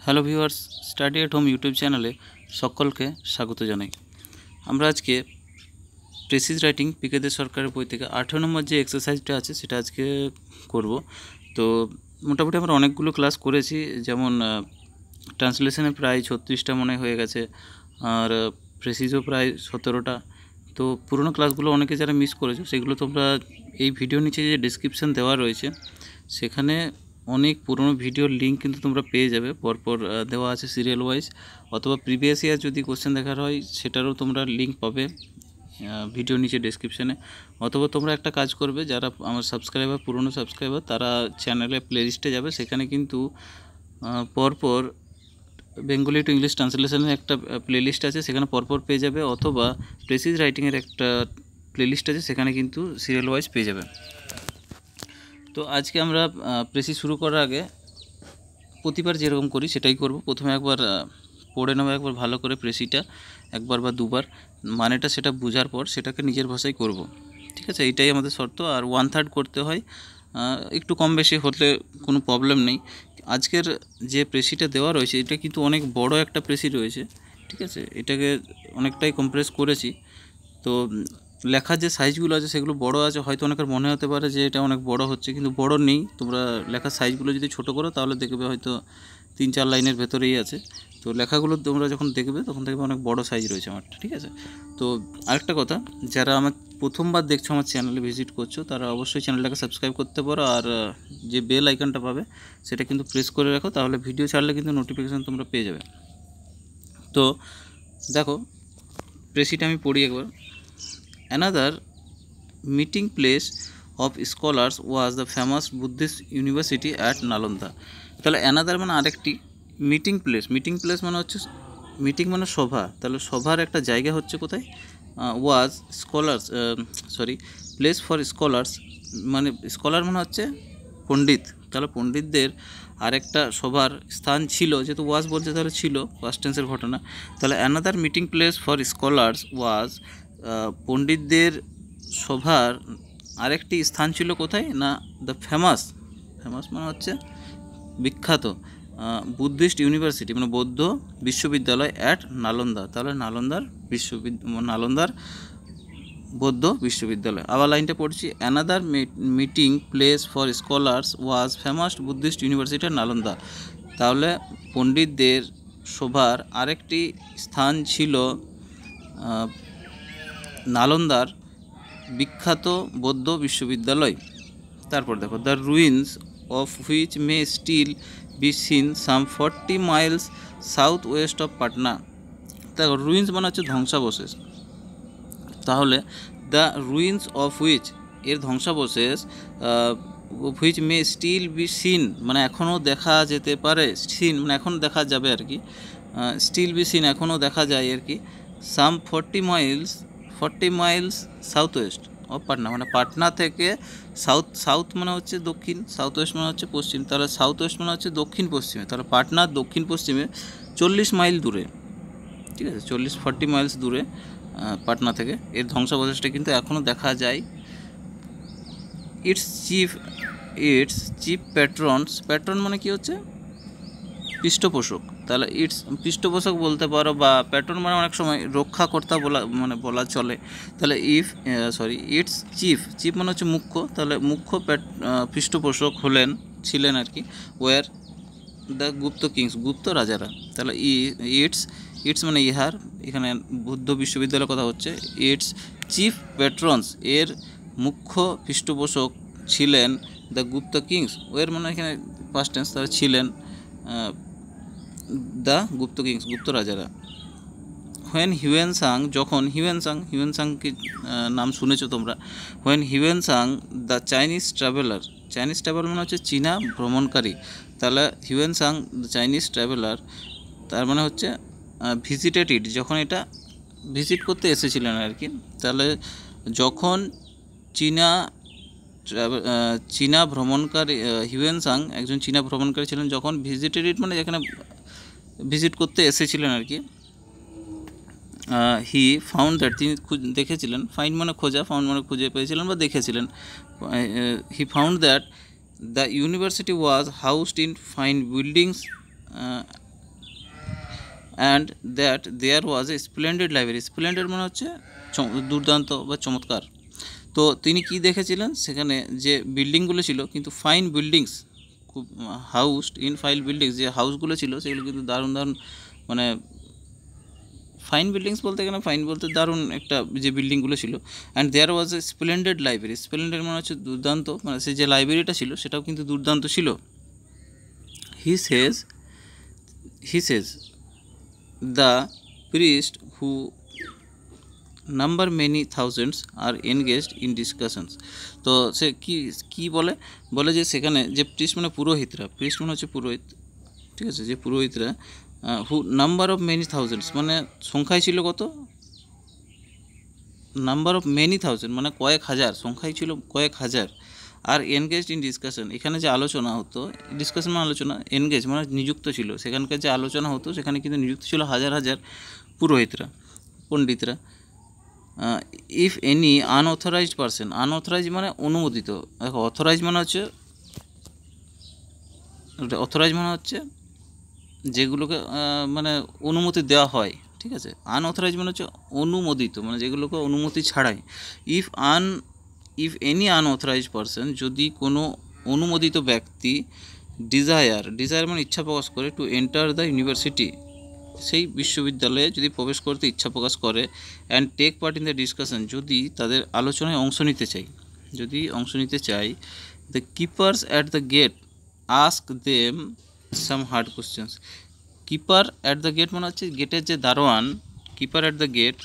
Hello viewers, study at home YouTube চ্যানেলে সকলকে স্বাগত জানাই। আমরা আজকে প্রেসিজ রাইটিং পিকে দে সরকারের বই থেকে 18 নম্বর যে এক্সারসাইজটা আছে সেটা আজকে করব। তো মোটামুটি আমরা অনেকগুলো ক্লাস করেছি, যেমন ট্রান্সলেশনে প্রায় 36টা মনে হয়ে গেছে, আর প্রেসিজও প্রায় 17টা। তো পুরোনো ক্লাসগুলো অনেকে যারা মিস করেছো সেগুলো তোমরা এই ভিডিও নিচে যে ডিসক্রিপশান দেওয়া রয়েছে সেখানে অনেক পুরনো ভিডিওর লিঙ্ক কিন্তু তোমরা পেয়ে যাবে, পরপর দেওয়া আছে সিরিয়াল ওয়াইজ, অথবা প্রিভিয়াস ইয়ার যদি কোশ্চেন দেখার হয় সেটারও তোমরা লিঙ্ক পাবে ভিডিও নিচে ডেসক্রিপশানে। অথবা তোমরা একটা কাজ করবে, যারা আমার সাবস্ক্রাইবার পুরনো সাবস্ক্রাইবার তারা চ্যানেলে প্লেলিস্টে যাবে, সেখানে কিন্তু পরপর বেঙ্গলি টু ইংলিশ ট্রান্সলেশনের একটা প্লেলিস্ট আছে, সেখানে পরপর পেয়ে যাবে, অথবা প্রেসিজ রাইটিংয়ের একটা প্লেলিস্ট আছে, সেখানে কিন্তু সিরিয়াল ওয়াইজ পেয়ে যাবে। তো আজকে আমরা প্রেসিজ শুরু করার আগে প্রতিবার যেরকম করি সেটাই করব। প্রথমে একবার পড়ে নেবো একবার ভালো করে প্রেসিটা, একবার বা দুবার, মানেটা সেটা বোঝার পর সেটাকে নিজের ভাষায় করব, ঠিক আছে? এইটাই আমাদের শর্ত। আর 1/3 করতে হয়, একটু কম বেশি হলে কোনো প্রবলেম নেই। আজকের যে প্রেসিটা দেওয়া রয়েছে এটা কিন্তু অনেক বড় একটা প্রেসি রয়েছে, ঠিক আছে? এটাকে অনেকটাই কম্প্রেস করেছি। তো লেখার যে সাইজগুলো আছে সেগুলো বড় আছে, হয়তো অনেকের মনে হতে পারে যে এটা অনেক বড় হচ্ছে, কিন্তু বড় নেই। তোমরা লেখার সাইজগুলো যদি ছোট করো তাহলে দেখবে হয়তো 3-4 লাইনের ভেতরেই আছে। তো লেখাগুলো তোমরা যখন দেখবে তখন দেখবে অনেক বড় সাইজ রয়েছে আমারটা, ঠিক আছে? তো আরেকটা কথা, যারা আমার প্রথমবার দেখছো, আমার চ্যানেলে ভিজিট করছো, তারা অবশ্যই চ্যানেলটাকে সাবস্ক্রাইব করতে পারো, আর যে বেল আইকনটা পাবে সেটা কিন্তু প্রেস করে রাখো, তাহলে ভিডিও ছাড়লে কিন্তু নোটিফিকেশান তোমরা পেয়ে যাবে। তো দেখো প্রেসিটা আমি পড়ি একবার। Another meeting place of scholars was the famous Buddhist university at Nalanda. তাহলে অ্যানাদার মানে আরেকটি, মিটিং প্লেস মানে হচ্ছে মিটিং মানে সভা, তাহলে সভার একটা জায়গা হচ্ছে কোথায়? ওয়াজ স্কলার্স প্লেস ফর স্কলার্স, মানে স্কলার মানে হচ্ছে পণ্ডিত, তাহলে পণ্ডিতদের আরেকটা সভার স্থান ছিল, যেহেতু ওয়াজ বলছে তাহলে ছিল, পাস্ট টেন্সের ঘটনা। তাহলে another meeting place for scholars was, পণ্ডিতদের সভার আরেকটি স্থান ছিল কোথায় না? দ্য ফেমাস মানে হচ্ছে বিখ্যাত, বুদ্ধিস্ট ইউনিভার্সিটি মানে বৌদ্ধ বিশ্ববিদ্যালয় অ্যাট নালন্দা, তাহলে নালন্দার বৌদ্ধ বিশ্ববিদ্যালয়। আবার লাইনটা পড়ছি, another meeting place for scholars was famous Buddhist university Nalanda, তাহলে পণ্ডিতদের সভার আরেকটি স্থান ছিল নালন্দার বিখ্যাত বৌদ্ধ বিশ্ববিদ্যালয়। তারপর দেখো, the ruins of which may still be seen some 40 miles south west of Patna. দেখো রুইন্স মানে হচ্ছে ধ্বংসাবশেষ, তাহলে দ্য রুইন্স অফ হুইচ এর ধ্বংসাবশেষ, which may still be seen মানে এখনও দেখা যেতে পারে, সিন মানে এখন দেখা যাবে আর কি, স্টিল বি সিন এখনও দেখা যায় আর কি, সাম 40 miles south west of Patna, মানে পাটনা থেকে সাউথ মানে হচ্ছে দক্ষিণ, সাউথ ওয়েস্ট মানে হচ্ছে পশ্চিম, তাহলে সাউথ ওয়েস্ট মানে হচ্ছে দক্ষিণ পশ্চিমে, তাহলে পাটনার দক্ষিণ পশ্চিমে 40 মাইল দূরে, ঠিক আছে? 40 মাইলস দূরে পাটনা থেকে এর ধ্বংসাবশেষটা কিন্তু এখনও দেখা যায়। ইটস চিফ প্যাট্রন মানে কি হচ্ছে? পৃষ্ঠপোষক, তাহলে পৃষ্ঠপোষক বলতে পারো, বা প্যাট্রন মানে অনেক সময় রক্ষাকর্তা বলা চলে। তাহলে ইটস চিফ মানে হচ্ছে মুখ্য, তাহলে মুখ্য পৃষ্ঠপোষক ছিলেন আর কি, ওয়ার দ্য গুপ্ত রাজারা। তাহলে ইটস মানে ইহার, এখানে বুদ্ধ বিশ্ববিদ্যালয়ের কথা হচ্ছে, ইটস চিফ প্যাট্রনস এর মুখ্য পৃষ্ঠপোষক ছিলেন দ্য গুপ্ত কিংস, ওয়ের মানে এখানে পাস্ট টেন্স, তাহলে ছিলেন দ্য গুপ্ত রাজারা। হোয়েন হিউয়েনসাং, যখন হিউয়েনসাং কি নাম শুনেছো তোমরা? When Hiuen Tsang the Chinese traveller মানে হচ্ছে চীনা ভ্রমণকারী, তাহলে হিউয়েনসাং দ্য চাইনিজ ট্রাভেলার তার মানে হচ্ছে ভিজিটেড ইট, যখন এটা ভিজিট করতে এসেছিলেন আর কি। তাহলে যখন চীনা ভ্রমণকারী, হিউয়েনসাং একজন চীনা ভ্রমণকারী ছিলেন, যখন ভিজিটেড ইট মানে যেখানে ভিজিট করতে এসেছিলেন আর কি। হি ফাউন্ড দ্যাট, তিনি দেখেছিলেন, ফাইন্ড মানে খোঁজা, ফাউন্ড মানে খুঁজে পেয়েছিলেন বা দেখেছিলেন। He found that the university was housed in fine buildings and that there was a splendid library. Splendid মানে হচ্ছে দুর্দান্ত বা চমৎকার। তো তিনি কি দেখেছিলেন, সেখানে যে বিল্ডিংগুলো ছিল কিন্তু ফাইন বিল্ডিংস, খুব হাউসড ইন ফাইন বিল্ডিংস, যে হাউসগুলো ছিল সেগুলো কিন্তু দারুণ দারুণ, মানে ফাইন বিল্ডিংস বলতে এখানে ফাইন বলতে দারুণ একটা যে বিল্ডিংগুলো ছিল। And there was a splendid library. Splendid মানে হচ্ছে দুর্দান্ত, মানে সে যে লাইব্রেরিটা ছিল সেটাও কিন্তু দুর্দান্ত ছিল। He says the priest who number many thousands are engaged in discussions. তো সে কি বলে যে সেখানে যে প্রিস্ট মানে পুরোহিতরা, প্রিস্ট মানে হচ্ছে পুরোহিত, ঠিক আছে, যে পুরোহিতরা হু নাম্বার অফ মেনি থাউজেন্ডস মানে সংখ্যায় ছিল কত, নাম্বার অফ মেনি থাউজেন্ড মানে কয়েক হাজার, সংখ্যায় ছিল কয়েক হাজার। আর এনগেজড ইন ডিসকাশন, এখানে যে আলোচনা হতো, ডিসকাশন মানে আলোচনা, এনগেজ মানে নিযুক্ত ছিল, সেখানকার যে আলোচনা হতো সেখানে কিন্তু নিযুক্ত ছিল হাজার হাজার পুরোহিতরা, পণ্ডিতরা। If any unauthorized person, unauthorized মানে অনুমোদিত, দেখো অথরাইজ মানে হচ্ছে যেগুলোকে মানে অনুমতি দেওয়া হয়, ঠিক আছে। আনঅথরাইজ মানে হচ্ছে অনুমোদিত, মানে যেগুলোকে অনুমতি ছাড়াই। ইফ এনি আনঅথরাইজ পারসন, যদি কোনো অনুমোদিত ব্যক্তি ডিজায়ার মানে ইচ্ছা প্রকাশ করে, টু এন্টার দ্য ইউনিভার্সিটি, সেই বিশ্ববিদ্যালয়ে যদি প্রবেশ করতে ইচ্ছা প্রকাশ করে, and take part in the discussion, যদি তাদের আলোচনায় অংশ নিতে চাই, the keepers at the gate ask them some hard questions. Keeper at the gate মানে হচ্ছে গেটের যে দারোয়ান, কিপার অ্যাট দ্য গেট,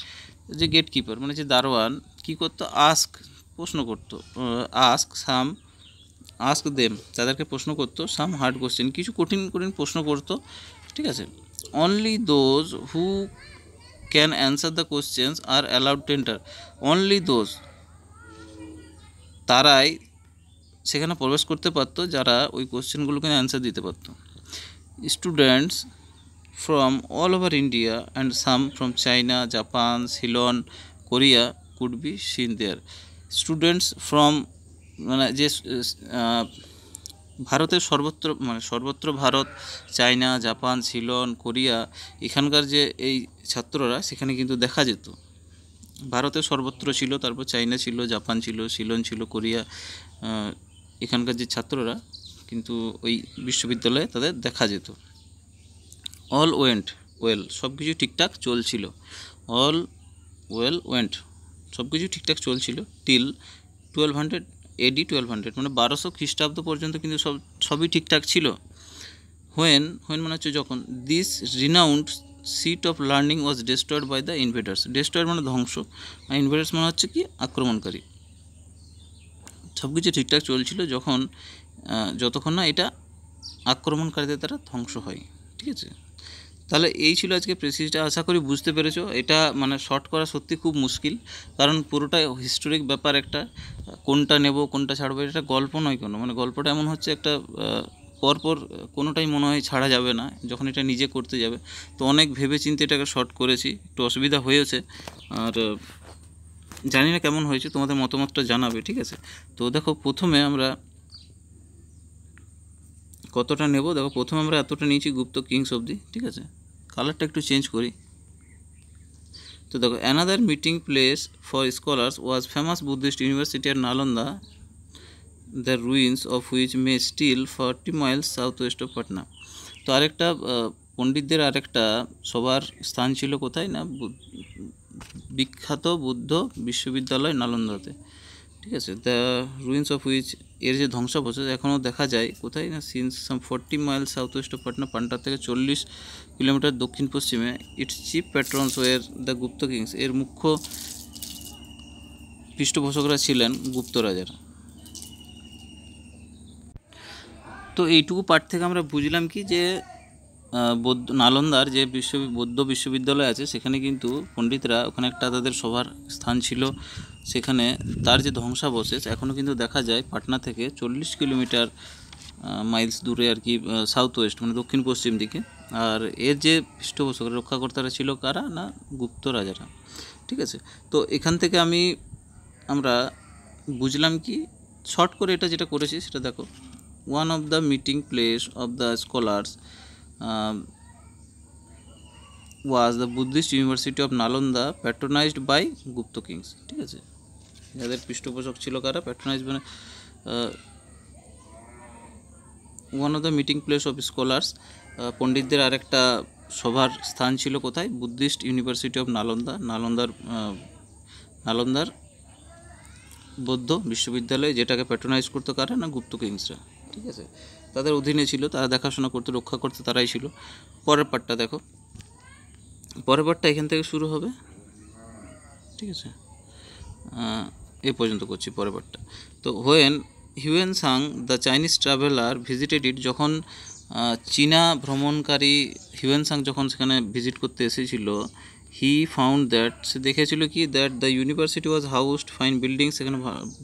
যে গেট কিপার মানে যে দারোয়ান, কী করতো, প্রশ্ন করতো, আস্ক দেম, তাদেরকে প্রশ্ন করতো, সাম হার্ড কোশ্চেন, কিছু কঠিন প্রশ্ন করতো, ঠিক আছে। Only those who can answer the questions R allowed to enter. Only those, তারাই সেখানে প্রবেশ করতে পারতো যারা ওই কোশ্চেনগুলোকে অ্যান্সার দিতে পারতো। Students from all over India and some from China, Japan, Ceylon, Korea could be seen there. Students from মানে যে ভারতের সর্বত্র Bharat, China, Japan, Ceylon, Korea, এখানকার যে এই ছাত্ররা সেখানে কিন্তু দেখা যেত। ভারতের সর্বত্র ছিল, তারপর চায়না ছিল, জাপান ছিল, সিলন ছিল, কোরিয়া, এখানকার যে ছাত্ররা কিন্তু ওই বিশ্ববিদ্যালয়ে তাদের দেখা যেত। অল ওয়েন্ট ওয়েল, সব কিছু ঠিকঠাক চলছিল। অল ওয়েন্ট, সব কিছু ঠিকঠাক চলছিল টিল 1200 AD 1200 মানে 1200 খ্রিস্টাব্দ পর্যন্ত কিন্তু সবই ঠিকঠাক ছিল। হোয়েন মানে হচ্ছে যখন, this renowned seat of learning was destroyed by the invaders. Destroyed মানে ধ্বংস, আর ইনভেডার্স মানে হচ্ছে কি, আক্রমণকারী। সব কিছু ঠিকঠাক চলছিল যতক্ষণ না এটা আক্রমণকারীদের দ্বারা ধ্বংস হয়, ঠিক আছে। তাহলে এই ছিল আজকে প্রেসিজটা, আশা করি বুঝতে পেরেছো। এটা মানে শর্ট করা সত্যি খুব মুশকিল, কারণ পুরোটাই হিস্টোরিক ব্যাপার, একটা কোনটা নেব কোনটা ছাড়বো, এটা গল্প নয় কোনো, মানে গল্পটা এমন হচ্ছে একটা পরপর কোনোটাই মনে হয় ছাড়া যাবে না যখন এটা নিজে করতে যাবে। তো অনেক ভেবে চিন্তে এটাকে শর্ট করেছি, একটু অসুবিধা হয়েছে, আর জানি না কেমন হয়েছে, তোমাদের মতামতটা জানাবে, ঠিক আছে। তো দেখো প্রথমে আমরা কতটা নেব, দেখো প্রথমে আমরা এতটা নিয়েছি গুপ্ত কিংস অবধি, ঠিক আছে। কালারটা একটু চেঞ্জ করি। তো দেখো, another meeting place for scholars was famous Buddhist university আর Nalanda, the ruins of which may still 40 miles south west of Patna. তো আরেকটা পণ্ডিতদের আরেকটা সবার স্থান ছিল কোথায় না, বিখ্যাত বুদ্ধ বিশ্ববিদ্যালয় নালন্দাতে, ঠিক আছে। দ্য রুইন্স অফ হুইচ, এর যে ধ্বংসাবশেষ এখনও দেখা যায় কোথায় না, since some 40 miles south west of Patna, Patna থেকে 40 কিলোমিটার দক্ষিণ পশ্চিমে। Its chief patrons were the Gupta kings, এর মুখ্য পৃষ্ঠপোষকরা ছিলেন গুপ্ত রাজারা। তো এইটুকু পাঠ থেকে আমরা বুঝলাম কি, যে নালন্দার যে বৌদ্ধ বিশ্ববিদ্যালয় আছে সেখানে কিন্তু পণ্ডিতরা, ওখানে একটা তাদের সবার স্থান ছিল, সেখানে তার যে ধ্বংসাবশেষ এখনও কিন্তু দেখা যায় পাটনা থেকে 40 কিলোমিটার মাইলস দূরে আর কি, সাউথ ওয়েস্ট মানে দক্ষিণ পশ্চিম দিকে। আর এর যে পৃষ্ঠপোষকরা, রক্ষাকর্তারা ছিল কারা না, গুপ্ত রাজারা, ঠিক আছে। তো এখান থেকে আমরা বুঝলাম কি, শর্ট করে এটা যেটা করেছি সেটা দেখো, one of the meeting place of the scholars was the Buddhist university of Nalanda patronised by Gupta kings. ঠিক আছে, যাদের পৃষ্ঠপোষক ছিল কারা, প্যাট্রোনাইজ মানে one of the meeting place of scholars, পণ্ডিতদের আরেকটা সভার স্থান ছিল কোথায়, বুদ্ধিস্ট ইউনিভার্সিটি অফ নালন্দা, নালন্দার বৌদ্ধ বিশ্ববিদ্যালয়, যেটাকে প্যাট্রোনাইজ করতো কারা না, গুপ্ত কিংসরা। ঠিক আছে, তাদের অধীনে ছিল, তারা দেখাশোনা করতে, রক্ষা করতে তারাই ছিল। পরের পার্টটা দেখো, পরের পার্টটা এখান থেকে শুরু হবে। ঠিক আছে, এই পর্যন্ত করছি পরের পার্টটা। তো when Hiuen Tsang the Chinese traveller visited it, যখন চীনা ভ্রমণকারী হিউয়েন সাং যখন সেখানে ভিজিট করতে এসেছিল, হি ফাউন্ড দ্যাট, সে দেখেছিল কি, that the university was housed fine buildings, সেখানে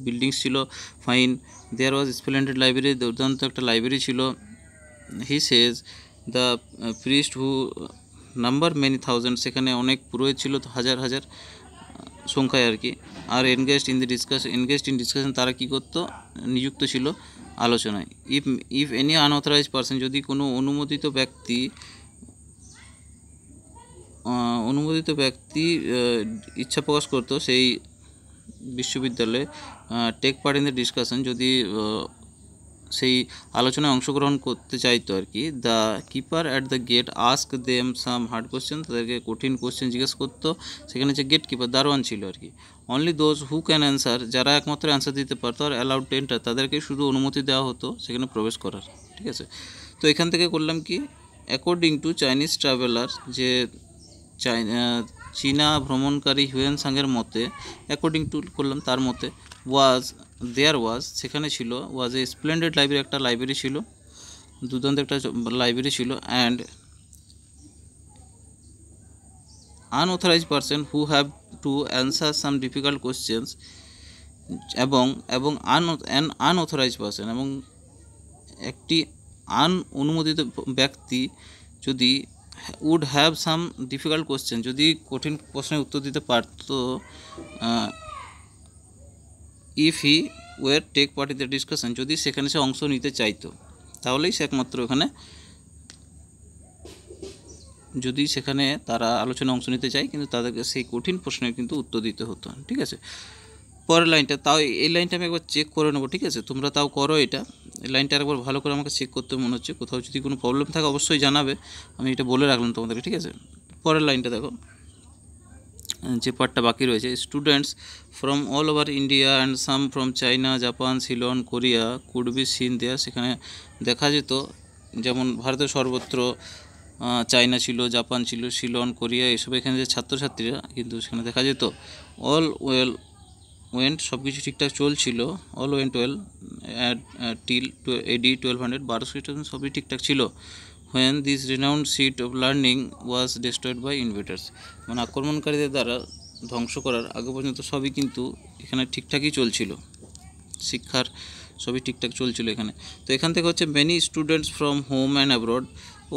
বিল্ডিংস ছিল fine, there was splendid library, দুর্দান্ত একটা লাইব্রেরি ছিল। He says the priest who number many thousand, সেখানে অনেক পুরোহিত ছিল, হাজার হাজার সংখ্যায় আর কি। আর এনগেজড ইন ডিসকাশন, তারা কী করতো, নিযুক্ত ছিল আলোচনায়। ইফ এনি আনঅথরাইজ পারসন, যদি কোনো অনুমোদিত ব্যক্তি ইচ্ছা প্রকাশ করতো সেই বিশ্ববিদ্যালয়ে, take part in the discussion, যদি সেই আলোচনায় অংশগ্রহণ করতে চাইতো আর কি, the keeper at the gate ask them some hard question, তাদেরকে কঠিন কোশ্চেন জিজ্ঞেস করতো। সেখানে যে গেট কিপার, দারোয়ান ছিল আর কি। Only those who can answer, যারা একমাত্র অ্যান্সার দিতে পারতো, আর অ্যালাউড টু এন্টার, তাদেরকে শুধু অনুমতি দেওয়া হতো সেখানে প্রবেশ করার। ঠিক আছে, তো এখান থেকে করলাম কি, অ্যাকর্ডিং টু চাইনিজ ট্রাভেলার, যে চীনা ভ্রমণকারী হিউয়েন-সাংয়ের মতে, অ্যাকর্ডিং টু করলাম তার মতে, সেখানে ছিল, ওয়াজ এ স্প্লেন্ডেড লাইব্রেরি, একটা লাইব্রেরি ছিল, দুর্দান্ত একটা লাইব্রেরি ছিল। And unauthorise person who have to answer some difficult questions, এবং আনঅথরাইজ পারসন, এবং একটি অনুমোদিত ব্যক্তি যদি would have some difficult question, যদি কঠিন প্রশ্নের উত্তর দিতে পারতো, if he were take part in the discussion, যদি সেখানে সে অংশ নিতে চাইতো, তাহলেই সে একমাত্র ওখানে, যদি সেখানে তারা আলোচনায় অংশ নিতে চায়, কিন্তু তাদেরকে সেই কঠিন প্রশ্নের কিন্তু উত্তর দিতে হতো। ঠিক আছে, পরের লাইনটা, তাও এই লাইনটা আমি একবার চেক করে নেবো। ঠিক আছে, তোমরা তাও করো এটা, এই লাইনটা একবার ভালো করে আমাকে চেক করতে মনে হচ্ছে, কোথাও যদি কোনো প্রবলেম থাকে অবশ্যই জানাবে, আমি এটা বলে রাখলাম তোমাদেরকে। ঠিক আছে, পরের লাইনটা দেখো, যে পার্টটা বাকি রয়েছে, students from all over India and some from China, Japan, Ceylon, Korea could be seen there, সেখানে দেখা যেত, যেমন ভারতের সর্বত্র, চাইনা ছিল, জাপান ছিল, সিলন, কোরিয়া, এসব এখানে যে ছাত্রছাত্রীরা, কিন্তু সেখানে দেখা যেত অল ওয়েন্ট, সব কিছু ঠিকঠাক চলছিল, all went well till AD 1200, 1200 খ্রিস্টাব্দ সবই ঠিকঠাক ছিল। When this renowned seat of learning was destroyed by invaders, মানে আক্রমণকারীদের দ্বারা ধ্বংস করার আগে পর্যন্ত সবই কিন্তু এখানে ঠিকঠাকই চলছিল, শিক্ষার সবই ঠিকঠাক চলছিল এখানে। তো এখান থেকে হচ্ছে many students from home and abroad,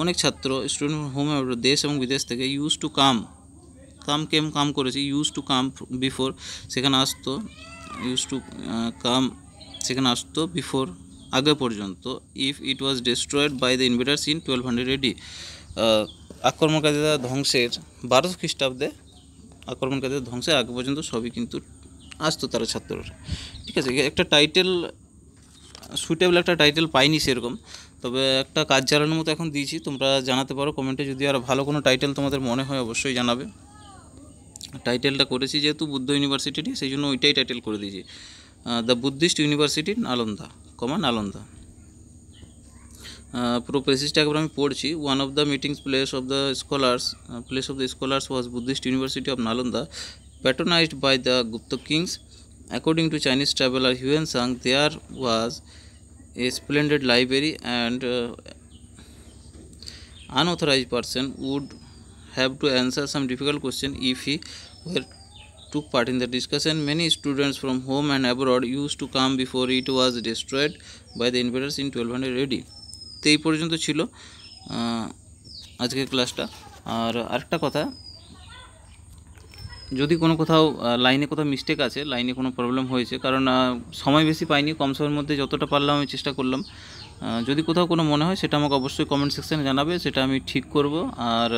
অনেক ছাত্র, স্টুডেন্ট ফ্রম হোম অ্যাব্রড, দেশ এবং বিদেশ থেকে, ইউজ টু কাম করেছে, ইউজ টু কাম বিফোর, সেখানে আসতো, সেখানে আসতো বিফোর, আগে পর্যন্ত, if it was destroyed by the invaders in 1200 AD, আক্রমণকারীদের ধ্বংসের 1200 খ্রিস্টাব্দে, আক্রমণকারীদের ধ্বংসের আগে পর্যন্ত সবই কিন্তু আসতো তারা ছাত্ররা। ঠিক আছে, একটা টাইটেল, সুইটেবল একটা টাইটেল পাইনি সেরকম, তবে একটা কাজ চালানোর মতো এখন দিয়েছি, তোমরা জানাতে পারো কমেন্টে, যদি আর ভালো কোনো টাইটেল তোমাদের মনে হয় অবশ্যই জানাবে। টাইটেলটা করেছি যেহেতু বুদ্ধ ইউনিভার্সিটি, সেই জন্য ওইটাই টাইটেল করে দিয়েছি, the Buddhist university Nalanda, Nalanda. পুরো প্রেসিসটা একবার আমি পড়ছি। One of the meetings place of the scholars was Buddhist university of Nalanda, patronised by the Gupta kings. According to Chinese traveller Hiuen Tsang, there was a splendid library, and unauthorized person would have to answer some difficult question if he took part in the discussion. Many students from home and abroad used to come before it was destroyed by the invaders in 1200 AD. তো এই পর্যন্ত ছিল আজকের ক্লাসটা। আর আরেকটা কথা, যদি কোনো কোথাও লাইনে কোথাও মিস্টেক আছে, লাইনে কোনো প্রবলেম হয়েছে, কারণ সময় বেশি পাইনি, কম সময়ের মধ্যে যতটা পারলাম আমি চেষ্টা করলাম, যদি কোথাও কোনো মনে হয় সেটা আমাকে অবশ্যই কমেন্ট সেকশানে জানাবে, সেটা আমি ঠিক করব। আর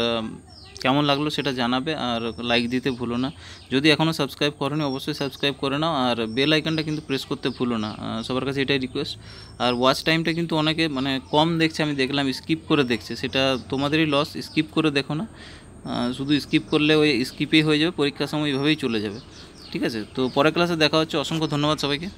কেমন লাগলো সেটা জানাবে, আর লাইক দিতে ভুলো না। যদি এখনও সাবস্ক্রাইব করোনি অবশ্যই সাবস্ক্রাইব করে নাও, আর বেল আইকনটা কিন্তু প্রেস করতে ভুলো না, সবার কাছে এটাই রিকোয়েস্ট। আর ওয়াচ টাইমটা কিন্তু অনেকে মানে কম দেখছে, আমি দেখলাম স্কিপ করে দেখছে, সেটা তোমাদেরই লস। স্কিপ করে দেখো না, শুধু স্কিপ করলে ওই স্কিপেই হয়ে যাবে, পরীক্ষার সময় এইভাবেই চলে যাবে। ঠিক আছে, তো পরের ক্লাসে দেখা হচ্ছে। অসংখ্য ধন্যবাদ সবাইকে।